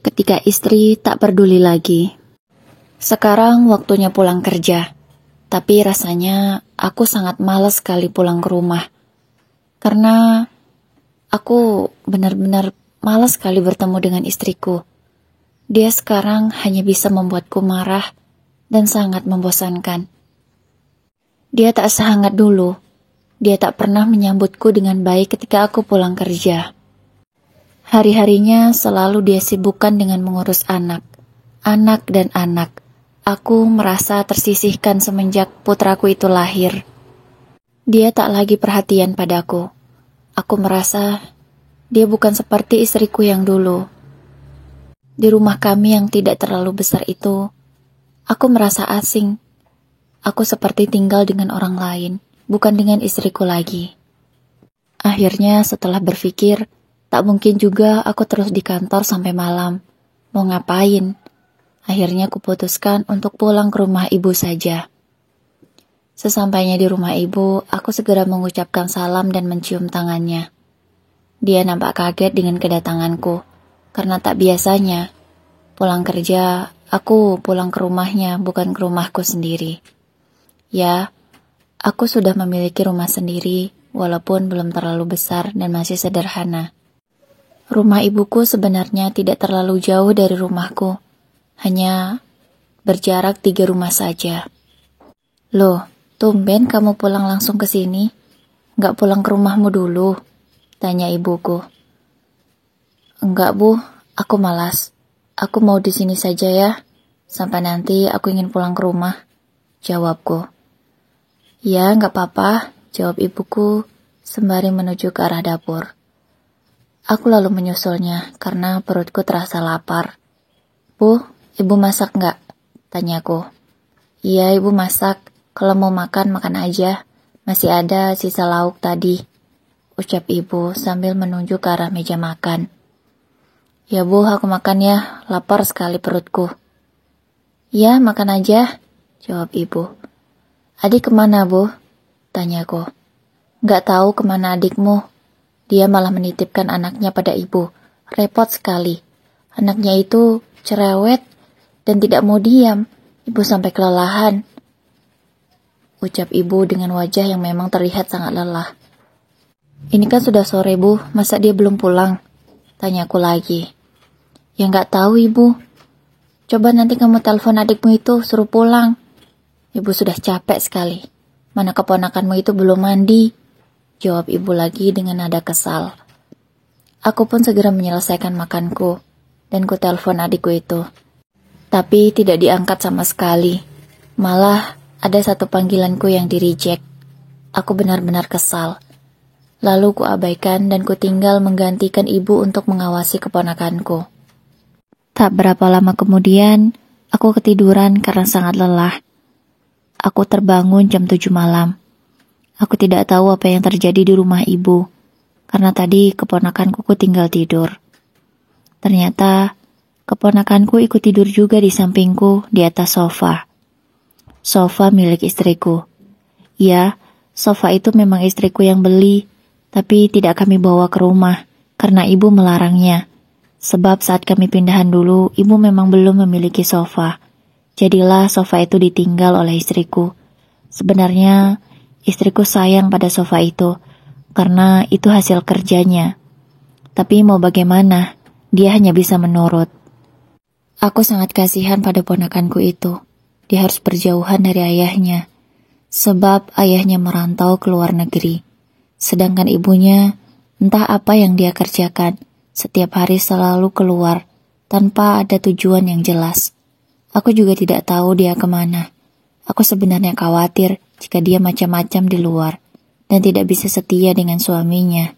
ketika istri tak peduli lagi. Sekarang waktunya pulang kerja, tapi rasanya aku sangat malas sekali pulang ke rumah. Karena aku benar-benar malas sekali bertemu dengan istriku. Dia sekarang hanya bisa membuatku marah dan sangat membosankan. Dia tak sehangat dulu. Dia tak pernah menyambutku dengan baik ketika aku pulang kerja. Hari-harinya selalu dia sibukkan dengan mengurus anak dan anak. Aku merasa tersisihkan semenjak putraku itu lahir. Dia tak lagi perhatian padaku. Aku merasa dia bukan seperti istriku yang dulu. Di rumah kami yang tidak terlalu besar itu, aku merasa asing. Aku seperti tinggal dengan orang lain, bukan dengan istriku lagi. Akhirnya setelah berpikir, tak mungkin juga aku terus di kantor sampai malam. Mau ngapain? Akhirnya kuputuskan untuk pulang ke rumah ibu saja. Sesampainya di rumah ibu, aku segera mengucapkan salam dan mencium tangannya. Dia nampak kaget dengan kedatanganku, karena tak biasanya pulang kerja, aku pulang ke rumahnya, bukan ke rumahku sendiri. Ya, aku sudah memiliki rumah sendiri, walaupun belum terlalu besar dan masih sederhana. Rumah ibuku sebenarnya tidak terlalu jauh dari rumahku, hanya berjarak 3 rumah saja. Loh, tumben kamu pulang langsung ke sini? Nggak pulang ke rumahmu dulu? Tanya ibuku. Enggak bu, aku malas. Aku mau di sini saja ya. Sampai nanti aku ingin pulang ke rumah, jawabku. Ya, nggak apa-apa, jawab ibuku sembari menuju ke arah dapur. Aku lalu menyusulnya karena perutku terasa lapar. Bu, ibu masak nggak? Tanyaku. Iya, ibu masak. Kalau mau makan, makan aja. Masih ada sisa lauk tadi, ucap ibu sambil menunjuk ke arah meja makan. Ya bu, aku makan ya, lapar sekali perutku. Ya, makan aja, jawab ibu. Adik kemana bu? Tanyaku. Nggak tahu kemana adikmu. Dia malah menitipkan anaknya pada ibu. Repot sekali. Anaknya itu cerewet dan tidak mau diam. Ibu sampai kelelahan, ucap ibu dengan wajah yang memang terlihat sangat lelah. Ini kan sudah sore bu, masa dia belum pulang? Tanyaku lagi. Ya nggak tahu ibu. Coba nanti kamu telepon adikmu itu, suruh pulang. Ibu sudah capek sekali. Mana keponakanmu itu belum mandi? Jawab ibu lagi dengan nada kesal. Aku pun segera menyelesaikan makanku, dan ku telepon adikku itu. Tapi tidak diangkat sama sekali. Malah ada satu panggilanku yang di-reject. Aku benar-benar kesal. Lalu ku abaikan dan ku tinggal menggantikan ibu untuk mengawasi keponakanku. Tak berapa lama kemudian, aku ketiduran karena sangat lelah. Aku terbangun jam 7 malam. Aku tidak tahu apa yang terjadi di rumah ibu, karena tadi keponakanku tinggal tidur. Ternyata, keponakanku ikut tidur juga di sampingku di atas sofa. Sofa milik istriku. Ya, sofa itu memang istriku yang beli, tapi tidak kami bawa ke rumah, karena ibu melarangnya. Sebab saat kami pindahan dulu, ibu memang belum memiliki sofa. Jadilah sofa itu ditinggal oleh istriku. Sebenarnya, istriku sayang pada sofa itu, karena itu hasil kerjanya. Tapi mau bagaimana, dia hanya bisa menurut. Aku sangat kasihan pada ponakanku itu. Dia harus berjauhan dari ayahnya, sebab ayahnya merantau ke luar negeri. Sedangkan ibunya, entah apa yang dia kerjakan, setiap hari selalu keluar, tanpa ada tujuan yang jelas. Aku juga tidak tahu dia kemana. Aku sebenarnya khawatir jika dia macam-macam di luar, dan tidak bisa setia dengan suaminya.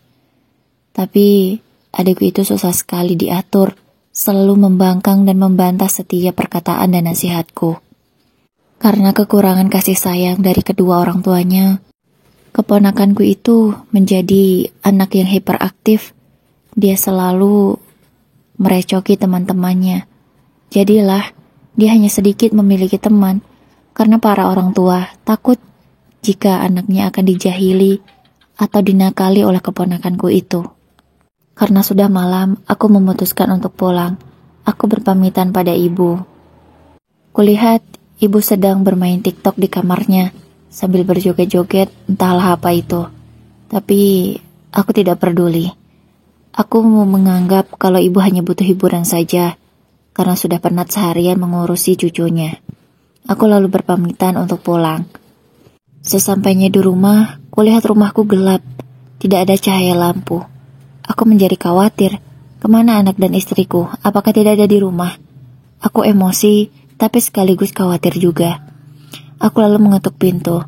Tapi, adikku itu susah sekali diatur, selalu membangkang dan membantah setiap perkataan dan nasihatku. Karena kekurangan kasih sayang dari kedua orang tuanya, keponakanku itu menjadi anak yang hiperaktif. Dia selalu merecoki teman-temannya. Jadilah, dia hanya sedikit memiliki teman, karena para orang tua takut jika anaknya akan dijahili atau dinakali oleh keponakanku itu. Karena sudah malam, aku memutuskan untuk pulang. Aku berpamitan pada ibu. Kulihat ibu sedang bermain TikTok di kamarnya sambil berjoget-joget entahlah apa itu. Tapi aku tidak peduli. Aku mau menganggap kalau ibu hanya butuh hiburan saja karena sudah penat seharian mengurusi cucunya. Aku lalu berpamitan untuk pulang. Sesampainya di rumah, kulihat rumahku gelap. Tidak ada cahaya lampu. Aku menjadi khawatir. Kemana anak dan istriku? Apakah tidak ada di rumah? Aku emosi, tapi sekaligus khawatir juga. Aku lalu mengetuk pintu.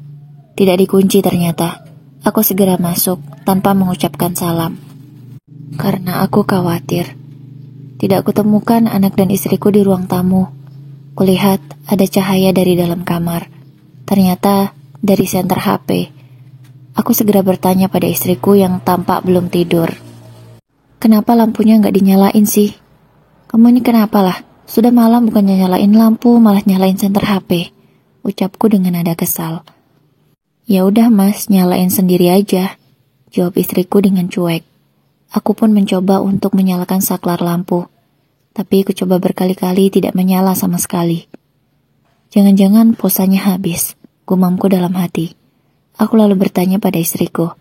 Tidak dikunci ternyata. Aku segera masuk tanpa mengucapkan salam. Karena aku khawatir. Tidak kutemukan anak dan istriku di ruang tamu. Kulihat ada cahaya dari dalam kamar. Ternyata dari senter HP. Aku segera bertanya pada istriku yang tampak belum tidur. Kenapa lampunya nggak dinyalain sih? Kamu ini kenapa lah? Sudah malam bukannya nyalain lampu, malah nyalain senter HP. Ucapku dengan nada kesal. Ya udah mas, nyalain sendiri aja. Jawab istriku dengan cuek. Aku pun mencoba untuk menyalakan saklar lampu. Tapi aku coba berkali-kali tidak menyala sama sekali. Jangan-jangan pulsanya habis, gumamku dalam hati. Aku lalu bertanya pada istriku.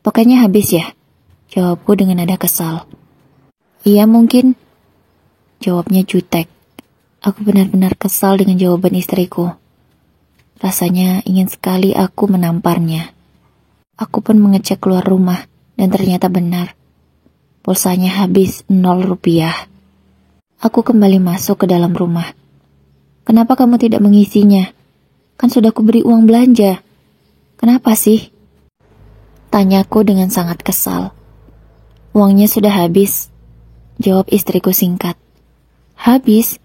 Pokoknya habis ya? Jawabku dengan nada kesal. Iya mungkin. Jawabnya jutek. Aku benar-benar kesal dengan jawaban istriku. Rasanya ingin sekali aku menamparnya. Aku pun mengecek keluar rumah dan ternyata benar. Pulsanya habis 0 rupiah. Aku kembali masuk ke dalam rumah. Kenapa kamu tidak mengisinya? Kan sudah kuberi uang belanja. Kenapa sih? Tanyaku dengan sangat kesal. Uangnya sudah habis. Jawab istriku singkat. Habis?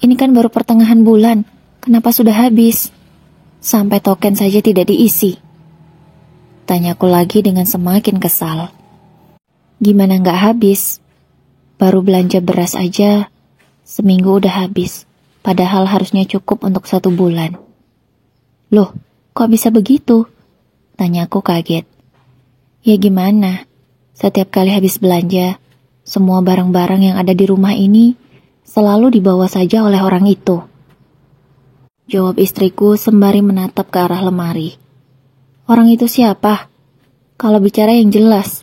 Ini kan baru pertengahan bulan. Kenapa sudah habis? Sampai token saja tidak diisi. Tanyaku lagi dengan semakin kesal. Gimana nggak habis? Baru belanja beras aja, seminggu udah habis. Padahal harusnya cukup untuk 1 bulan. Loh, kok bisa begitu? Tanyaku kaget. Ya gimana? Setiap kali habis belanja, semua barang-barang yang ada di rumah ini selalu dibawa saja oleh orang itu. Jawab istriku sembari menatap ke arah lemari. Orang itu siapa? Kalau bicara yang jelas.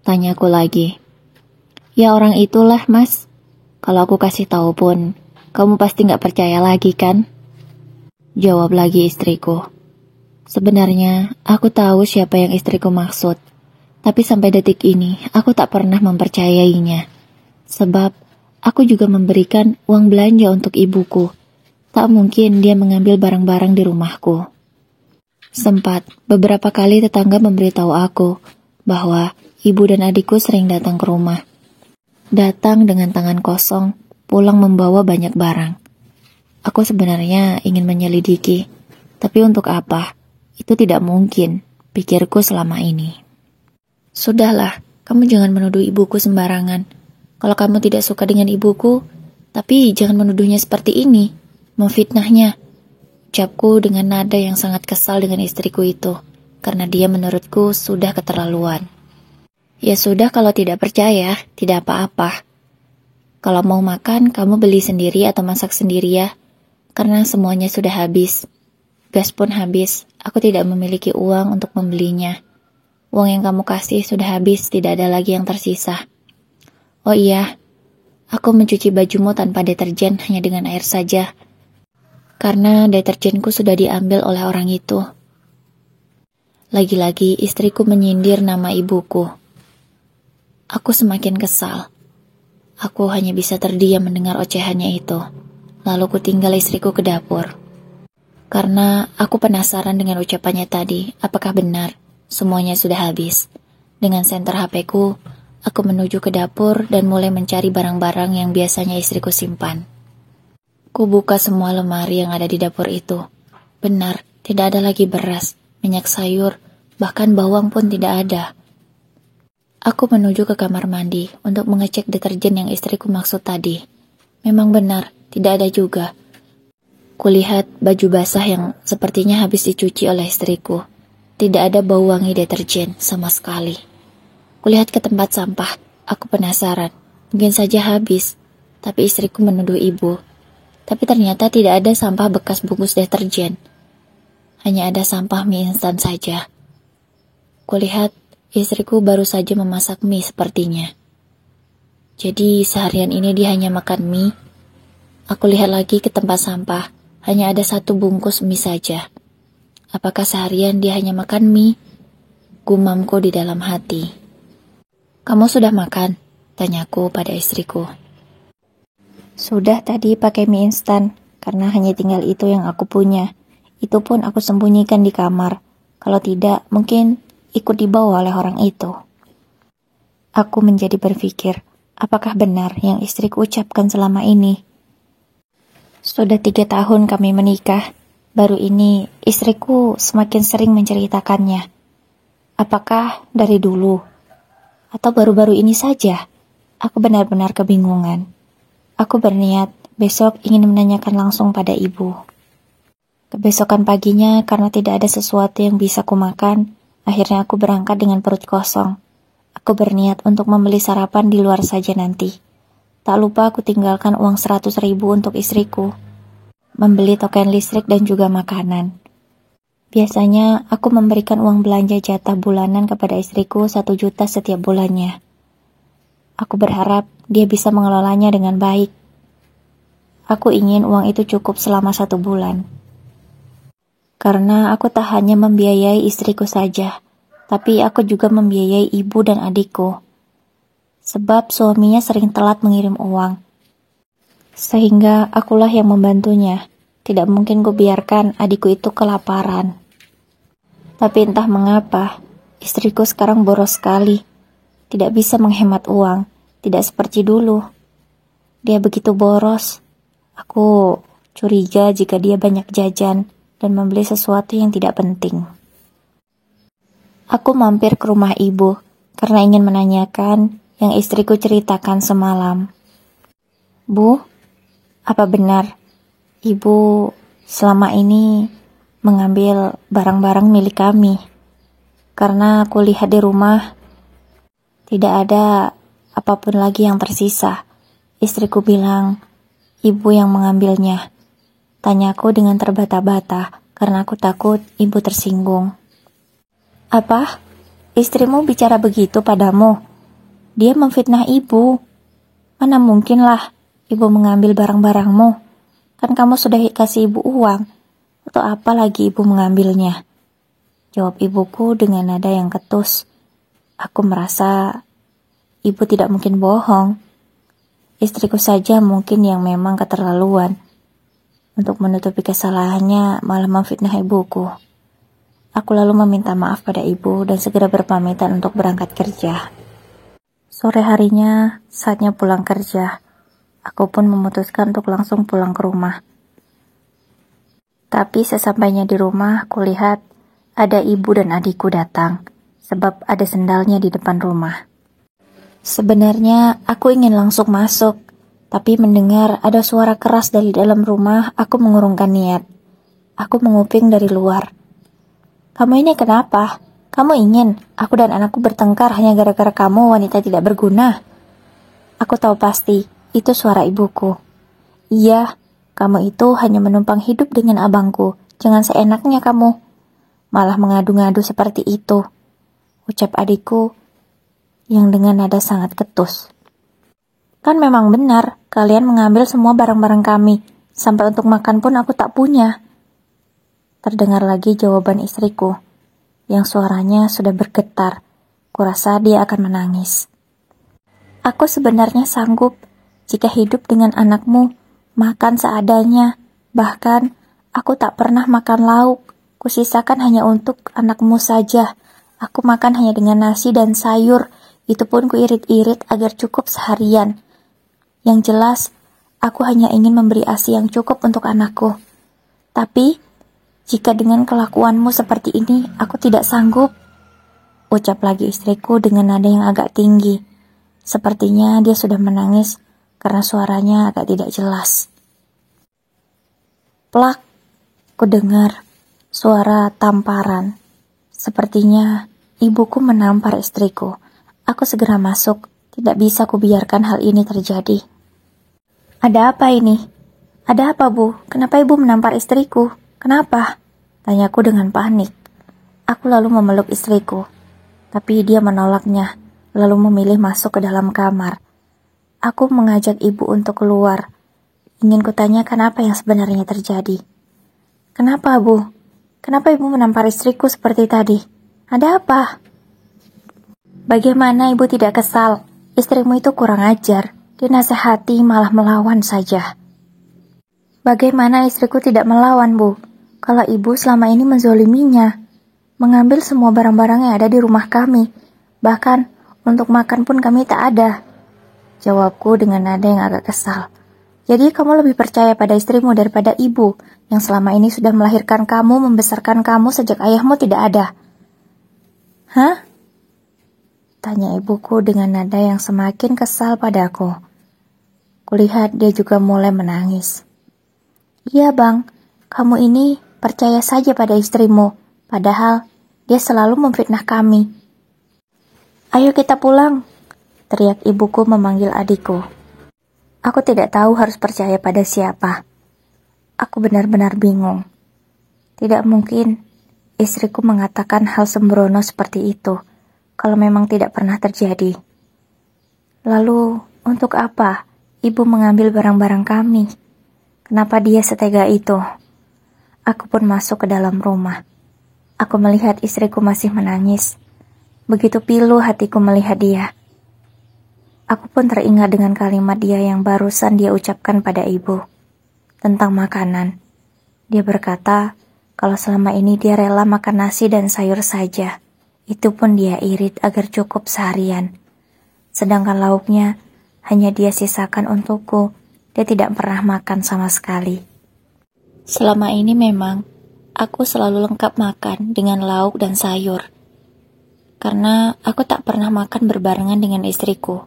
Tanyaku lagi. Ya orang itulah mas. Kalau aku kasih tahu pun, kamu pasti gak percaya lagi kan? Jawab lagi istriku. Sebenarnya aku tahu siapa yang istriku maksud. Tapi sampai detik ini, aku tak pernah mempercayainya. Sebab, aku juga memberikan uang belanja untuk ibuku. Tak mungkin dia mengambil barang-barang di rumahku. Sempat, beberapa kali tetangga memberitahu aku bahwa ibu dan adikku sering datang ke rumah. Datang dengan tangan kosong, pulang membawa banyak barang. Aku sebenarnya ingin menyelidiki, tapi untuk apa? Itu tidak mungkin, pikirku selama ini. Sudahlah, kamu jangan menuduh ibuku sembarangan. Kalau kamu tidak suka dengan ibuku, tapi jangan menuduhnya seperti ini, memfitnahnya. Ucapku dengan nada yang sangat kesal dengan istriku itu, karena dia menurutku sudah keterlaluan. Ya sudah kalau tidak percaya, tidak apa-apa. Kalau mau makan, kamu beli sendiri atau masak sendiri ya, karena semuanya sudah habis. Gas pun habis, aku tidak memiliki uang untuk membelinya. Uang yang kamu kasih sudah habis, tidak ada lagi yang tersisa. Oh iya, aku mencuci bajumu tanpa deterjen hanya dengan air saja. Karena deterjenku sudah diambil oleh orang itu. Lagi-lagi istriku menyindir nama ibuku. Aku semakin kesal. Aku hanya bisa terdiam mendengar ocehannya itu. Lalu ku tinggal istriku ke dapur. Karena aku penasaran dengan ucapannya tadi, apakah benar semuanya sudah habis. Dengan senter HP-ku, aku menuju ke dapur dan mulai mencari barang-barang yang biasanya istriku simpan. Ku buka semua lemari yang ada di dapur itu. Benar, tidak ada lagi beras, minyak sayur, bahkan bawang pun tidak ada. Aku menuju ke kamar mandi untuk mengecek deterjen yang istriku maksud tadi. Memang benar, tidak ada juga. Kulihat baju basah yang sepertinya habis dicuci oleh istriku. Tidak ada bau wangi deterjen sama sekali. Kulihat ke tempat sampah, aku penasaran. Mungkin saja habis. Tapi istriku menuduh ibu. Tapi ternyata tidak ada sampah bekas bungkus deterjen. Hanya ada sampah mie instan saja. Kulihat istriku baru saja memasak mie sepertinya. Jadi seharian ini dia hanya makan mie. Aku lihat lagi ke tempat sampah. Hanya ada 1 bungkus mie saja. Apakah seharian dia hanya makan mie? Gumamku di dalam hati. Kamu sudah makan? Tanyaku pada istriku. Sudah tadi pakai mie instan, karena hanya tinggal itu yang aku punya. Itu pun aku sembunyikan di kamar. Kalau tidak, mungkin ikut dibawa oleh orang itu. Aku menjadi berpikir, apakah benar yang istriku ucapkan selama ini? Sudah 3 tahun kami menikah. Baru ini istriku semakin sering menceritakannya. Apakah dari dulu? Atau baru-baru ini saja? Aku benar-benar kebingungan. Aku berniat besok ingin menanyakan langsung pada ibu. Kebesokan paginya, karena tidak ada sesuatu yang bisa kumakan, akhirnya aku berangkat dengan perut kosong. Aku berniat untuk membeli sarapan di luar saja nanti. Tak lupa aku tinggalkan uang 100.000 untuk istriku. Membeli token listrik dan juga makanan. Biasanya aku memberikan uang belanja jatah bulanan kepada istriku 1 juta setiap bulannya. Aku berharap dia bisa mengelolanya dengan baik. Aku ingin uang itu cukup selama 1 bulan. Karena aku tak hanya membiayai istriku saja, tapi aku juga membiayai ibu dan adikku. Sebab suaminya sering telat mengirim uang. Sehingga akulah yang membantunya. Tidak mungkin kubiarkan adikku itu kelaparan. Tapi entah mengapa, istriku sekarang boros sekali. Tidak bisa menghemat uang, tidak seperti dulu. Dia begitu boros. Aku curiga jika dia banyak jajan dan membeli sesuatu yang tidak penting. Aku mampir ke rumah ibu karena ingin menanyakan yang istriku ceritakan semalam. Bu, apa benar ibu selama ini mengambil barang-barang milik kami? Karena aku lihat di rumah tidak ada apapun lagi yang tersisa. Istriku bilang ibu yang mengambilnya. Tanyaku dengan terbata-bata karena aku takut ibu tersinggung. Apa? Istrimu bicara begitu padamu? Dia memfitnah ibu. Mana mungkinlah ibu mengambil barang-barangmu. Kan kamu sudah kasih ibu uang. Untuk apa lagi ibu mengambilnya? Jawab ibuku dengan nada yang ketus. Aku merasa ibu tidak mungkin bohong. Istriku saja mungkin yang memang keterlaluan. Untuk menutupi kesalahannya malah memfitnah ibuku. Aku lalu meminta maaf pada ibu dan segera berpamitan untuk berangkat kerja. Sore harinya, saatnya pulang kerja. Aku pun memutuskan untuk langsung pulang ke rumah. Tapi sesampainya di rumah, kulihat ada ibu dan adikku datang, sebab ada sendalnya di depan rumah. Sebenarnya aku ingin langsung masuk, tapi mendengar ada suara keras dari dalam rumah, aku mengurungkan niat. Aku menguping dari luar. Kamu ini kenapa? Kamu ingin aku dan anakku bertengkar hanya gara-gara kamu wanita tidak berguna? Aku tahu pasti, itu suara ibuku. Iya, kamu itu hanya menumpang hidup dengan abangku. Jangan seenaknya kamu. Malah mengadu-ngadu seperti itu. Ucap adikku yang dengan nada sangat ketus. Kan memang benar, kalian mengambil semua barang-barang kami. Sampai untuk makan pun aku tak punya. Terdengar lagi jawaban istriku, yang suaranya sudah bergetar. Kurasa dia akan menangis. Aku sebenarnya sanggup jika hidup dengan anakmu, makan seadanya. Bahkan, aku tak pernah makan lauk. Kusisakan hanya untuk anakmu saja. Aku makan hanya dengan nasi dan sayur. Itu pun kuirit-irit agar cukup seharian. Yang jelas, aku hanya ingin memberi ASI yang cukup untuk anakku. Tapi, jika dengan kelakuanmu seperti ini, aku tidak sanggup. Ucap lagi istriku dengan nada yang agak tinggi. Sepertinya dia sudah menangis karena suaranya agak tidak jelas. Plak, ku dengar suara tamparan. Sepertinya ibuku menampar istriku. Aku segera masuk, tidak bisa kubiarkan hal ini terjadi. Ada apa ini? Ada apa, Bu? Kenapa Ibu menampar istriku? Kenapa? Tanyaku dengan panik. Aku lalu memeluk istriku, tapi dia menolaknya, lalu memilih masuk ke dalam kamar. Aku mengajak Ibu untuk keluar. Ingin kutanyakan apa yang sebenarnya terjadi. Kenapa, Bu? Kenapa Ibu menampar istriku seperti tadi? Ada apa? Bagaimana Ibu tidak kesal? Istrimu itu kurang ajar. Dinasehati malah melawan saja. Bagaimana istriku tidak melawan, Bu? Kalau Ibu selama ini menzoliminya, mengambil semua barang-barang yang ada di rumah kami. Bahkan untuk makan pun kami tak ada. Jawabku dengan nada yang agak kesal. Jadi kamu lebih percaya pada istrimu daripada Ibu yang selama ini sudah melahirkan kamu, membesarkan kamu sejak ayahmu tidak ada. Hah? Tanya ibuku dengan nada yang semakin kesal padaku. Kulihat dia juga mulai menangis. Iya bang, kamu ini percaya saja pada istrimu, padahal dia selalu memfitnah kami. Ayo kita pulang, teriak ibuku memanggil adikku. Aku tidak tahu harus percaya pada siapa. Aku benar-benar bingung. Tidak mungkin istriku mengatakan hal sembrono seperti itu, kalau memang tidak pernah terjadi. Lalu, untuk apa ibu mengambil barang-barang kami? Kenapa dia setega itu? Aku pun masuk ke dalam rumah. Aku melihat istriku masih menangis. Begitu pilu hatiku melihat dia. Aku pun teringat dengan kalimat dia yang barusan dia ucapkan pada ibu. Tentang makanan. Dia berkata, kalau selama ini dia rela makan nasi dan sayur saja. Itu pun dia irit agar cukup seharian. Sedangkan lauknya hanya dia sisakan untukku. Dia tidak pernah makan sama sekali. Selama ini memang aku selalu lengkap makan dengan lauk dan sayur. Karena aku tak pernah makan berbarengan dengan istriku.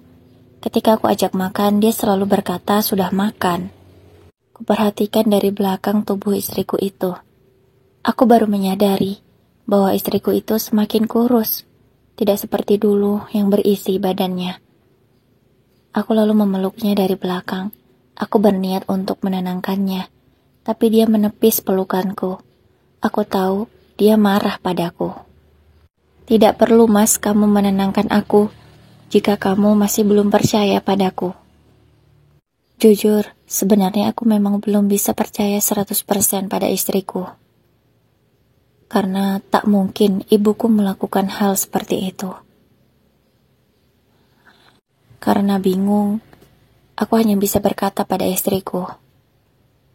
Ketika aku ajak makan, dia selalu berkata sudah makan. Kuperhatikan dari belakang tubuh istriku itu. Aku baru menyadari bahwa istriku itu semakin kurus, tidak seperti dulu yang berisi badannya. Aku lalu memeluknya dari belakang. Aku berniat untuk menenangkannya, tapi dia menepis pelukanku. Aku tahu dia marah padaku. Tidak perlu mas kamu menenangkan aku, jika kamu masih belum percaya padaku. Jujur, sebenarnya aku memang belum bisa percaya 100% pada istriku. Karena tak mungkin ibuku melakukan hal seperti itu. Karena bingung, aku hanya bisa berkata pada istriku,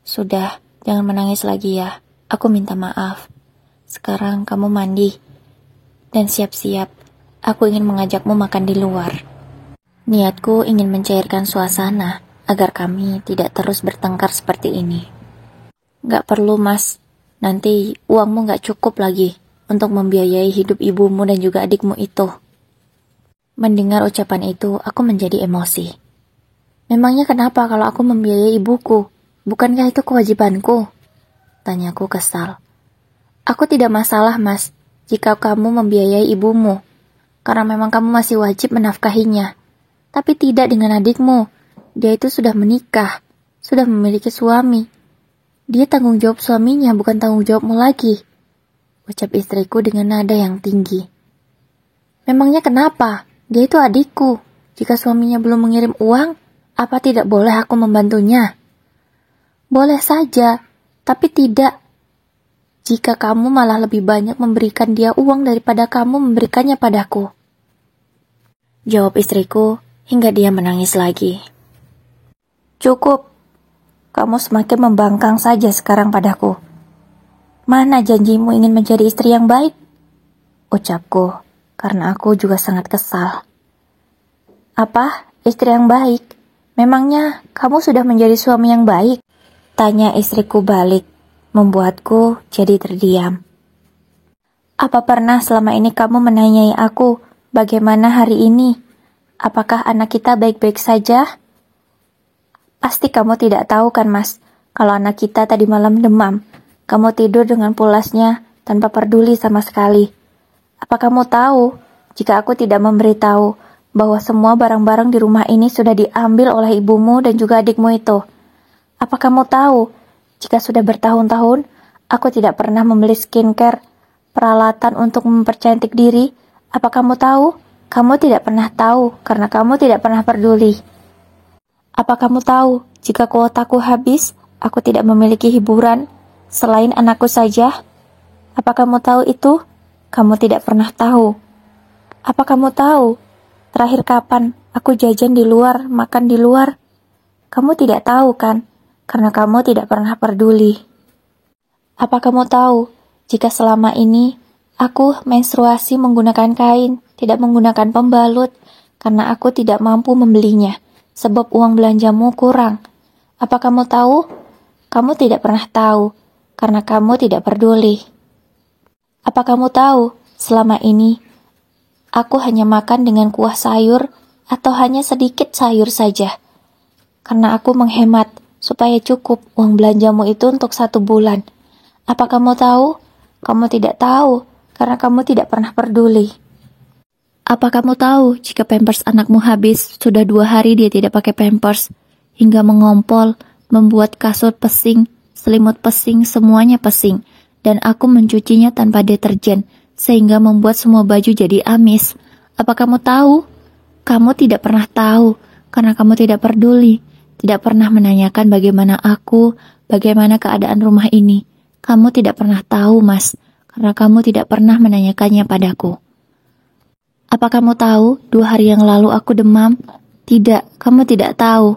sudah, jangan menangis lagi ya, aku minta maaf. Sekarang kamu mandi, dan siap-siap, aku ingin mengajakmu makan di luar. Niatku ingin mencairkan suasana, agar kami tidak terus bertengkar seperti ini. Gak perlu mas, nanti uangmu gak cukup lagi untuk membiayai hidup ibumu dan juga adikmu itu. Mendengar ucapan itu, aku menjadi emosi. Memangnya kenapa kalau aku membiayai ibuku? Bukankah itu kewajibanku? Tanyaku kesal. Aku tidak masalah mas, jika kamu membiayai ibumu, karena memang kamu masih wajib menafkahinya. Tapi tidak dengan adikmu. Dia itu sudah menikah, sudah memiliki suami. Dia tanggung jawab suaminya, bukan tanggung jawabmu lagi. Ucap istriku dengan nada yang tinggi. Memangnya kenapa? Dia itu adikku. Jika suaminya belum mengirim uang, apa tidak boleh aku membantunya? Boleh saja, tapi tidak. Jika kamu malah lebih banyak memberikan dia uang daripada kamu memberikannya padaku. Jawab istriku hingga dia menangis lagi. Cukup, kamu semakin membangkang saja sekarang padaku. Mana janjimu ingin menjadi istri yang baik? Ucapku, karena aku juga sangat kesal. Apa, istri yang baik? Memangnya kamu sudah menjadi suami yang baik? Tanya istriku balik, membuatku jadi terdiam. Apa pernah selama ini kamu menanyai aku, bagaimana hari ini? Apakah anak kita baik-baik saja? Pasti kamu tidak tahu kan mas, kalau anak kita tadi malam demam, kamu tidur dengan pulasnya tanpa peduli sama sekali. Apa kamu tahu, jika aku tidak memberitahu, bahwa semua barang-barang di rumah ini sudah diambil oleh ibumu dan juga adikmu itu. Apa kamu tahu, jika sudah bertahun-tahun, aku tidak pernah membeli skincare, peralatan untuk mempercantik diri. Apa kamu tahu? Kamu tidak pernah tahu karena kamu tidak pernah peduli. Apa kamu tahu, jika kuotaku habis, aku tidak memiliki hiburan selain anakku saja? Apa kamu tahu itu? Kamu tidak pernah tahu. Apa kamu tahu? Terakhir kapan aku jajan di luar, makan di luar? Kamu tidak tahu kan? Karena kamu tidak pernah peduli. Apa kamu tahu, jika selama ini aku menstruasi menggunakan kain, tidak menggunakan pembalut, karena aku tidak mampu membelinya, sebab uang belanjamu kurang. Apa kamu tahu? Kamu tidak pernah tahu, karena kamu tidak peduli. Apa kamu tahu, selama ini aku hanya makan dengan kuah sayur atau hanya sedikit sayur saja, karena aku menghemat supaya cukup uang belanjamu itu untuk 1 bulan. Apa kamu tahu? Kamu tidak tahu, karena kamu tidak pernah peduli. Apa kamu tahu jika pampers anakmu habis, sudah 2 hari dia tidak pakai pampers, hingga mengompol, membuat kasur pesing, selimut pesing, semuanya pesing, dan aku mencucinya tanpa deterjen, sehingga membuat semua baju jadi amis. Apa kamu tahu? Kamu tidak pernah tahu, karena kamu tidak peduli. Tidak pernah menanyakan bagaimana aku, bagaimana keadaan rumah ini. Kamu tidak pernah tahu, Mas, karena kamu tidak pernah menanyakannya padaku. Apa kamu tahu, 2 hari yang lalu aku demam? Tidak, kamu tidak tahu,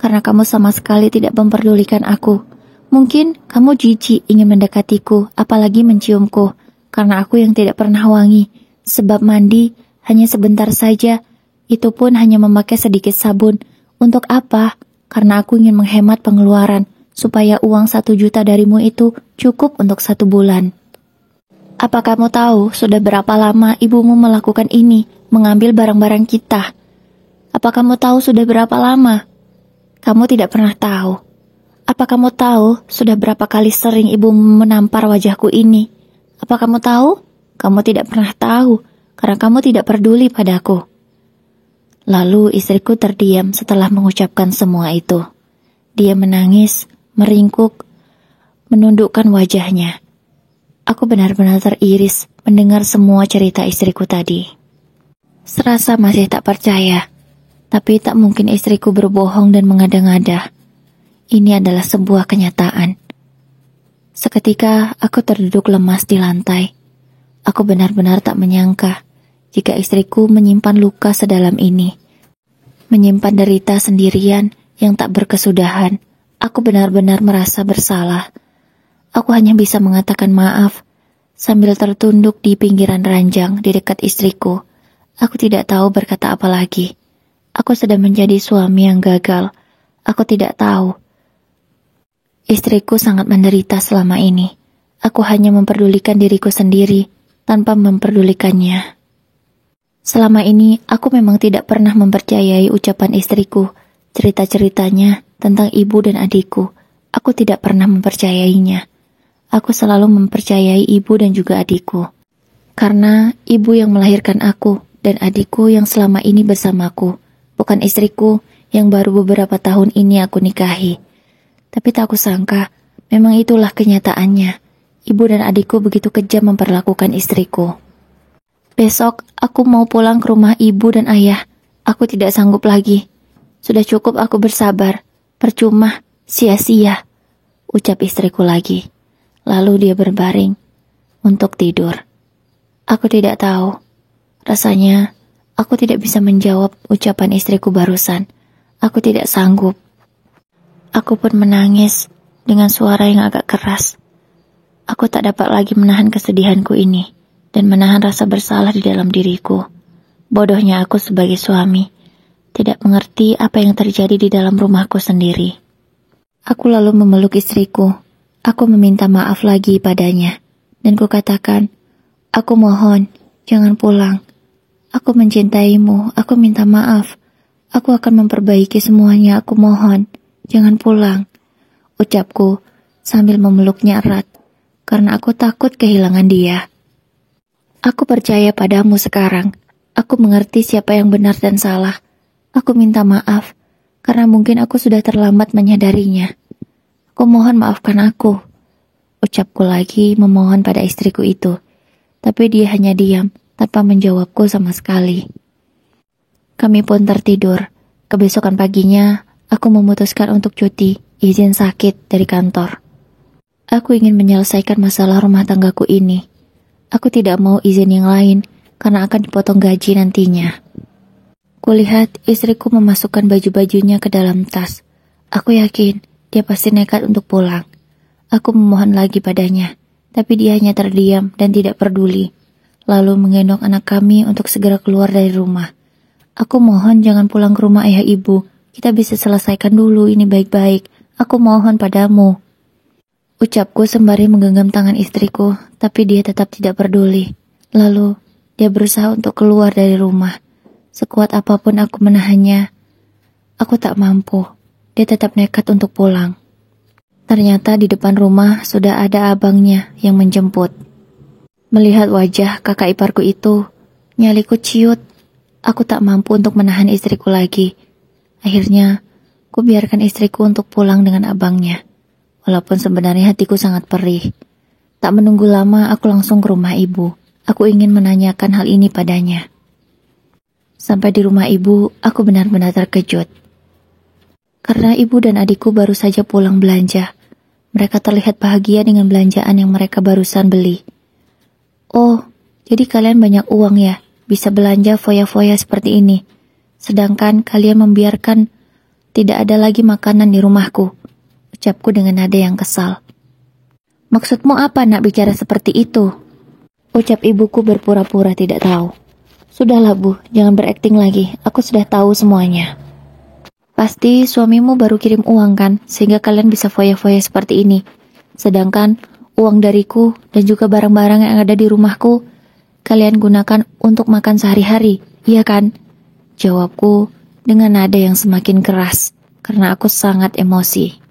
karena kamu sama sekali tidak memperdulikan aku. Mungkin kamu jijik ingin mendekatiku, apalagi menciumku, karena aku yang tidak pernah wangi, sebab mandi hanya sebentar saja, itu pun hanya memakai sedikit sabun. Untuk apa? Karena aku ingin menghemat pengeluaran, supaya uang 1 juta darimu itu cukup untuk 1 bulan. Apa kamu tahu sudah berapa lama ibumu melakukan ini, mengambil barang-barang kita? Apa kamu tahu sudah berapa lama? Kamu tidak pernah tahu. Apa kamu tahu sudah berapa kali sering ibumu menampar wajahku ini? Apa kamu tahu? Kamu tidak pernah tahu, karena kamu tidak peduli padaku. Lalu istriku terdiam setelah mengucapkan semua itu. Dia menangis, meringkuk, menundukkan wajahnya. Aku benar-benar teriris mendengar semua cerita istriku tadi. Serasa masih tak percaya, tapi tak mungkin istriku berbohong dan mengada-ngada. Ini adalah sebuah kenyataan. Seketika aku terduduk lemas di lantai. Aku benar-benar tak menyangka jika istriku menyimpan luka sedalam ini. Menyimpan derita sendirian yang tak berkesudahan. Aku benar-benar merasa bersalah. Aku hanya bisa mengatakan maaf sambil tertunduk di pinggiran ranjang di dekat istriku. Aku tidak tahu berkata apa lagi. Aku sudah menjadi suami yang gagal. Aku tidak tahu. Istriku sangat menderita selama ini. Aku hanya memperdulikan diriku sendiri tanpa memperdulikannya. Selama ini, aku memang tidak pernah mempercayai ucapan istriku, cerita-ceritanya tentang ibu dan adikku. Aku tidak pernah mempercayainya. Aku selalu mempercayai ibu dan juga adikku. Karena ibu yang melahirkan aku dan adikku yang selama ini bersamaku, bukan istriku yang baru beberapa tahun ini aku nikahi. Tapi tak kusangka, memang itulah kenyataannya. Ibu dan adikku begitu kejam memperlakukan istriku. Besok, aku mau pulang ke rumah ibu dan ayah. Aku tidak sanggup lagi. Sudah cukup aku bersabar. Percuma, sia-sia, ucap istriku lagi. Lalu dia berbaring untuk tidur. Aku tidak tahu. Rasanya, aku tidak bisa menjawab ucapan istriku barusan. Aku tidak sanggup. Aku pun menangis dengan suara yang agak keras. Aku tak dapat lagi menahan kesedihanku ini dan menahan rasa bersalah di dalam diriku. Bodohnya aku sebagai suami, tidak mengerti apa yang terjadi di dalam rumahku sendiri. Aku lalu memeluk istriku. Aku meminta maaf lagi padanya, dan kukatakan, aku mohon, jangan pulang. Aku mencintaimu, aku minta maaf. Aku akan memperbaiki semuanya, aku mohon, jangan pulang. Ucapku sambil memeluknya erat, karena aku takut kehilangan dia. Aku percaya padamu sekarang. Aku mengerti siapa yang benar dan salah. Aku minta maaf, karena mungkin aku sudah terlambat menyadarinya. Aku mohon maafkan aku. Ucapku lagi memohon pada istriku itu. Tapi dia hanya diam, tanpa menjawabku sama sekali. Kami pun tertidur. Kebesokan paginya, aku memutuskan untuk cuti, izin sakit dari kantor. Aku ingin menyelesaikan masalah rumah tanggaku ini. Aku tidak mau izin yang lain, karena akan dipotong gaji nantinya. Kulihat istriku memasukkan baju-bajunya ke dalam tas. Aku yakin dia pasti nekat untuk pulang. Aku memohon lagi padanya, tapi dia hanya terdiam dan tidak peduli. Lalu menggendong anak kami untuk segera keluar dari rumah. Aku mohon jangan pulang ke rumah ayah ibu. Kita bisa selesaikan dulu ini baik-baik. Aku mohon padamu. Ucapku sembari menggenggam tangan istriku, tapi dia tetap tidak peduli. Lalu, dia berusaha untuk keluar dari rumah. Sekuat apapun aku menahannya, aku tak mampu. Dia tetap nekat untuk pulang. Ternyata di depan rumah sudah ada abangnya yang menjemput. Melihat wajah kakak iparku itu, nyaliku ciut. Aku tak mampu untuk menahan istriku lagi. Akhirnya, ku biarkan istriku untuk pulang dengan abangnya. Walaupun sebenarnya hatiku sangat perih. Tak menunggu lama, aku langsung ke rumah ibu. Aku ingin menanyakan hal ini padanya. Sampai di rumah ibu, aku benar-benar terkejut. Karena ibu dan adikku baru saja pulang belanja. Mereka terlihat bahagia dengan belanjaan yang mereka barusan beli. Oh, jadi kalian banyak uang ya? Bisa belanja foya-foya seperti ini. Sedangkan kalian membiarkan tidak ada lagi makanan di rumahku. Ucapku dengan nada yang kesal. Maksudmu apa nak bicara seperti itu? Ucap ibuku berpura-pura tidak tahu. Sudahlah Bu, jangan berakting lagi. Aku sudah tahu semuanya. Pasti suamimu baru kirim uang kan, sehingga kalian bisa foya-foya seperti ini. Sedangkan uang dariku dan juga barang-barang yang ada di rumahku kalian gunakan untuk makan sehari-hari, iya kan? Jawabku dengan nada yang semakin keras, karena aku sangat emosi.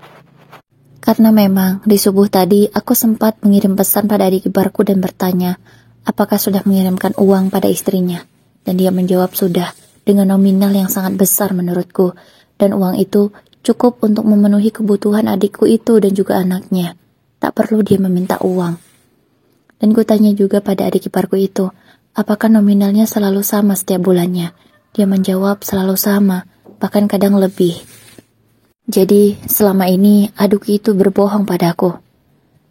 Karena memang di subuh tadi aku sempat mengirim pesan pada adik iparku dan bertanya, apakah sudah mengirimkan uang pada istrinya? Dan dia menjawab sudah, dengan nominal yang sangat besar menurutku, dan uang itu cukup untuk memenuhi kebutuhan adikku itu dan juga anaknya. Tak perlu dia meminta uang. Dan ku tanya juga pada adik iparku itu, apakah nominalnya selalu sama setiap bulannya? Dia menjawab selalu sama, bahkan kadang lebih. Jadi selama ini adikku itu berbohong padaku.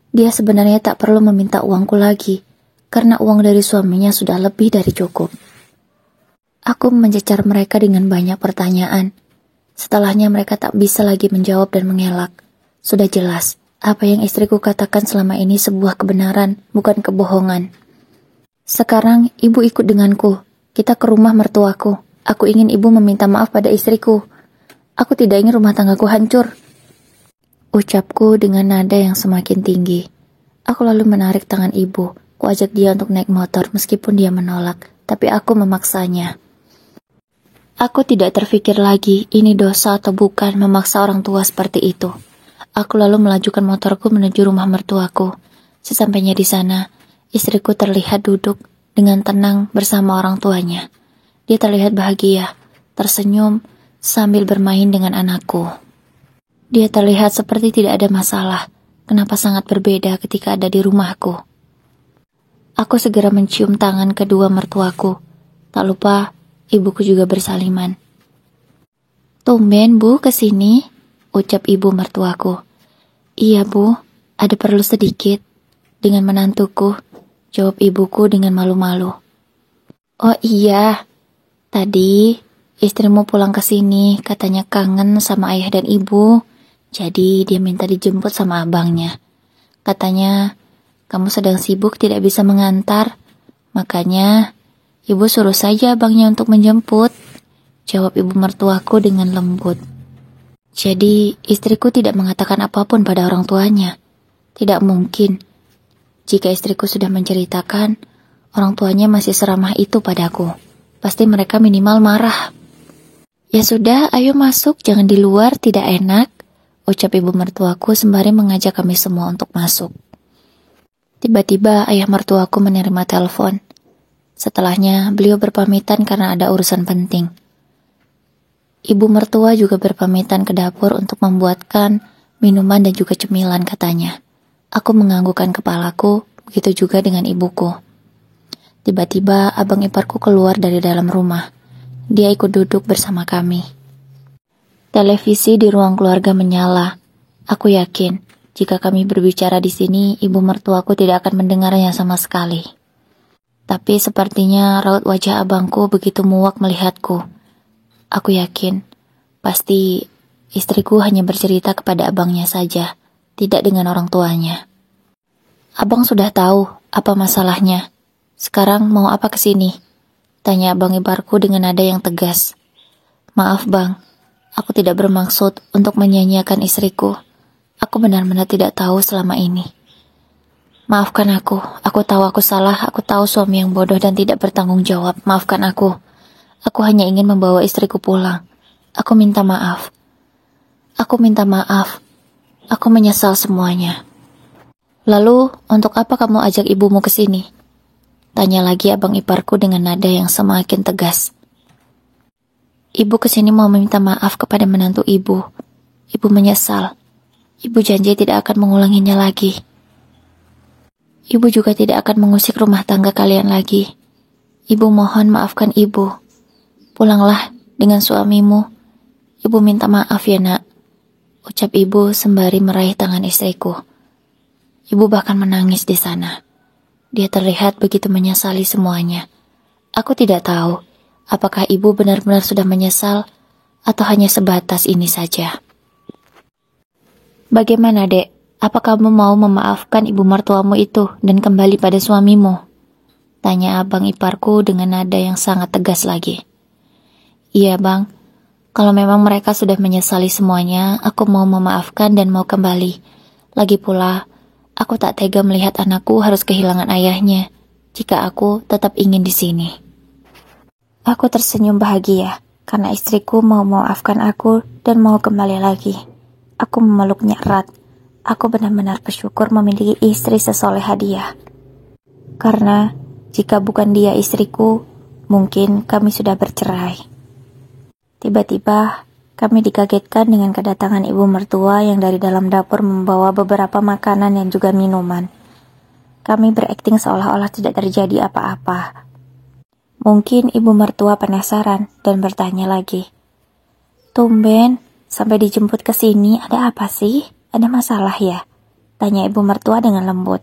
Dia sebenarnya tak perlu meminta uangku lagi, karena uang dari suaminya sudah lebih dari cukup. Aku mencecar mereka dengan banyak pertanyaan. Setelahnya mereka tak bisa lagi menjawab dan mengelak. Sudah jelas, apa yang istriku katakan selama ini sebuah kebenaran, bukan kebohongan. Sekarang ibu ikut denganku. Kita ke rumah mertuaku. Aku ingin ibu meminta maaf pada istriku. Aku tidak ingin rumah tanggaku hancur. Ucapku dengan nada yang semakin tinggi. Aku lalu menarik tangan ibu. Ku ajak dia untuk naik motor meskipun dia menolak, tapi aku memaksanya. Aku tidak terfikir lagi ini dosa atau bukan memaksa orang tua seperti itu. Aku lalu melajukan motorku menuju rumah mertuaku. Sesampainya di sana, istriku terlihat duduk dengan tenang bersama orang tuanya. Dia terlihat bahagia, tersenyum sambil bermain dengan anakku. Dia terlihat seperti tidak ada masalah. Kenapa sangat berbeda ketika ada di rumahku? Aku segera mencium tangan kedua mertuaku. Tak lupa, ibuku juga bersaliman. Tumben Bu kesini, ucap ibu mertuaku. Iya Bu, ada perlu sedikit. Dengan menantuku, jawab ibuku dengan malu-malu. Oh iya, tadi istrimu pulang ke sini, katanya kangen sama ayah dan ibu. Jadi dia minta dijemput sama abangnya. Katanya, kamu sedang sibuk tidak bisa mengantar. Makanya, ibu suruh saja abangnya untuk menjemput. Jawab ibu mertuaku dengan lembut. Jadi, istriku tidak mengatakan apapun pada orang tuanya. Tidak mungkin. Jika istriku sudah menceritakan, orang tuanya masih seramah itu padaku. Pasti mereka minimal marah. Ya sudah, ayo masuk, jangan di luar, tidak enak. Ucap ibu mertuaku sembari mengajak kami semua untuk masuk. Tiba-tiba ayah mertuaku menerima telepon. Setelahnya, beliau berpamitan karena ada urusan penting. Ibu mertua juga berpamitan ke dapur untuk membuatkan minuman dan juga cemilan katanya. Aku menganggukkan kepalaku, begitu juga dengan ibuku. Tiba-tiba abang iparku keluar dari dalam rumah. Dia ikut duduk bersama kami. Televisi di ruang keluarga menyala. Aku yakin, jika kami berbicara di sini, ibu mertuaku tidak akan mendengarnya sama sekali. Tapi sepertinya raut wajah abangku begitu muak melihatku. Aku yakin, pasti istriku hanya bercerita kepada abangnya saja, tidak dengan orang tuanya. Abang sudah tahu apa masalahnya. Sekarang mau apa kesini? Tanya abang iparku dengan nada yang tegas. Maaf bang, aku tidak bermaksud untuk menyanyiakan istriku. Aku benar-benar tidak tahu selama ini. Maafkan aku tahu aku salah, aku tahu suami yang bodoh dan tidak bertanggung jawab. Maafkan aku. Aku hanya ingin membawa istriku pulang. Aku minta maaf. Aku minta maaf. Aku menyesal semuanya. Lalu, untuk apa kamu ajak ibumu ke sini? Tanya lagi abang iparku dengan nada yang semakin tegas. Ibu kesini mau meminta maaf kepada menantu ibu. Ibu menyesal. Ibu janji tidak akan mengulanginya lagi. Ibu juga tidak akan mengusik rumah tangga kalian lagi. Ibu mohon maafkan ibu. Pulanglah dengan suamimu. Ibu minta maaf ya nak. Ucap ibu sembari meraih tangan istriku. Ibu bahkan menangis di sana. Dia terlihat begitu menyesali semuanya. Aku tidak tahu apakah ibu benar-benar sudah menyesal atau hanya sebatas ini saja. Bagaimana dek? Apa kamu mau memaafkan ibu mertuamu itu dan kembali pada suamimu? Tanya abang iparku dengan nada yang sangat tegas lagi. Iya bang, kalau memang mereka sudah menyesali semuanya, aku mau memaafkan dan mau kembali. Lagi pula, aku tak tega melihat anakku harus kehilangan ayahnya jika aku tetap ingin di sini. Aku tersenyum bahagia karena istriku mau memaafkan aku dan mau kembali lagi. Aku memeluknya erat. Aku benar-benar bersyukur memiliki istri sesoleha dia. Karena jika bukan dia istriku, mungkin kami sudah bercerai. Tiba-tiba, kami dikagetkan dengan kedatangan ibu mertua yang dari dalam dapur membawa beberapa makanan dan juga minuman. Kami berakting seolah-olah tidak terjadi apa-apa. Mungkin ibu mertua penasaran dan bertanya lagi. Tumben, sampai dijemput ke sini, ada apa sih? Ada masalah ya? Tanya ibu mertua dengan lembut.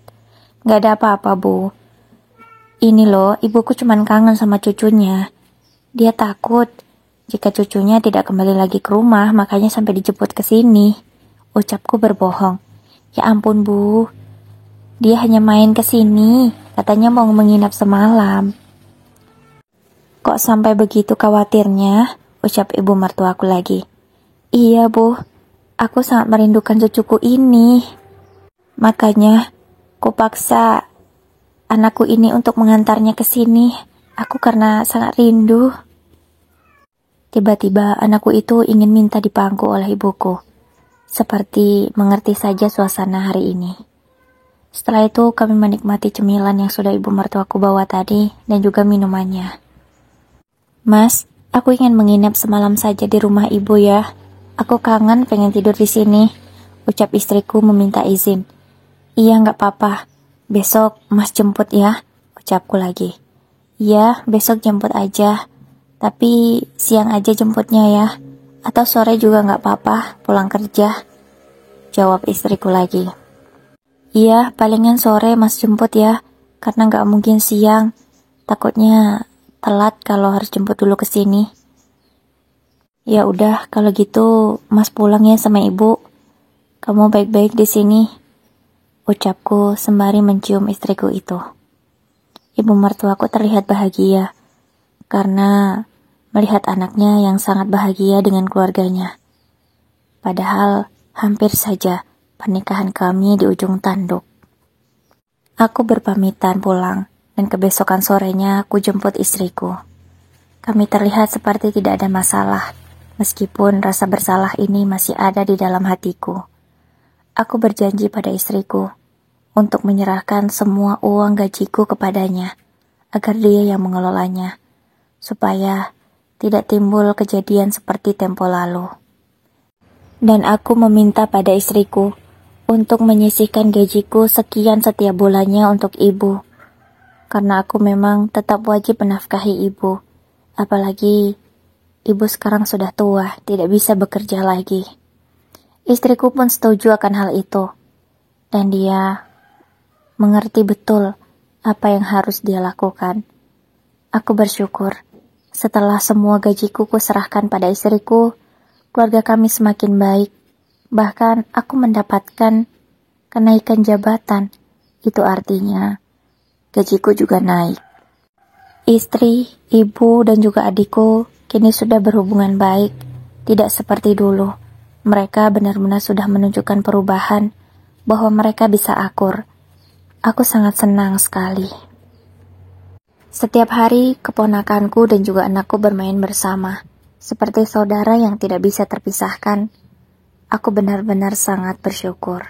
Gak ada apa-apa bu. Ini loh, ibuku cuman kangen sama cucunya. Dia takut jika cucunya tidak kembali lagi ke rumah, makanya sampai dijemput ke sini. Ucapku berbohong. Ya ampun bu, dia hanya main ke sini. Katanya mau menginap semalam. Kok sampai begitu khawatirnya? Ucap ibu mertuaku lagi. Iya bu, aku sangat merindukan cucuku ini. Makanya, kupaksa anakku ini untuk mengantarnya ke sini. Aku karena sangat rindu. Tiba-tiba anakku itu ingin minta dipangku oleh ibuku. Seperti mengerti saja suasana hari ini. Setelah itu kami menikmati cemilan yang sudah ibu mertuaku bawa tadi dan juga minumannya. Mas, aku ingin menginap semalam saja di rumah ibu ya. Aku kangen pengen tidur di sini. Ucap istriku meminta izin. Iya gak apa-apa. Besok mas jemput ya. Ucapku lagi. Iya besok jemput aja. Tapi siang aja jemputnya ya. Atau sore juga gak apa-apa pulang kerja. Jawab istriku lagi. Iya palingan sore mas jemput ya. Karena gak mungkin siang. Takutnya telat kalau harus jemput dulu ke sini. Ya udah, kalau gitu Mas pulang ya sama ibu. Kamu baik-baik di sini. Ucapku sembari mencium istriku itu. Ibu mertuaku terlihat bahagia karena melihat anaknya yang sangat bahagia dengan keluarganya. Padahal hampir saja pernikahan kami di ujung tanduk. Aku berpamitan pulang dan kebesokan sorenya aku jemput istriku. Kami terlihat seperti tidak ada masalah. Meskipun rasa bersalah ini masih ada di dalam hatiku. Aku berjanji pada istriku untuk menyerahkan semua uang gajiku kepadanya agar dia yang mengelolanya, supaya tidak timbul kejadian seperti tempo lalu. Dan aku meminta pada istriku untuk menyisihkan gajiku sekian setiap bulannya untuk ibu, karena aku memang tetap wajib menafkahi ibu, apalagi ibu sekarang sudah tua, tidak bisa bekerja lagi. Istriku pun setuju akan hal itu, dan dia mengerti betul apa yang harus dia lakukan. Aku bersyukur, setelah semua gajiku kuserahkan pada istriku, keluarga kami semakin baik. Bahkan aku mendapatkan kenaikan jabatan. Itu artinya gajiku juga naik. Istri, ibu, dan juga adikku kini sudah berhubungan baik, tidak seperti dulu. Mereka benar-benar sudah menunjukkan perubahan, bahwa mereka bisa akur. Aku sangat senang sekali. Setiap hari, keponakanku dan juga anakku bermain bersama, seperti saudara yang tidak bisa terpisahkan. Aku benar-benar sangat bersyukur.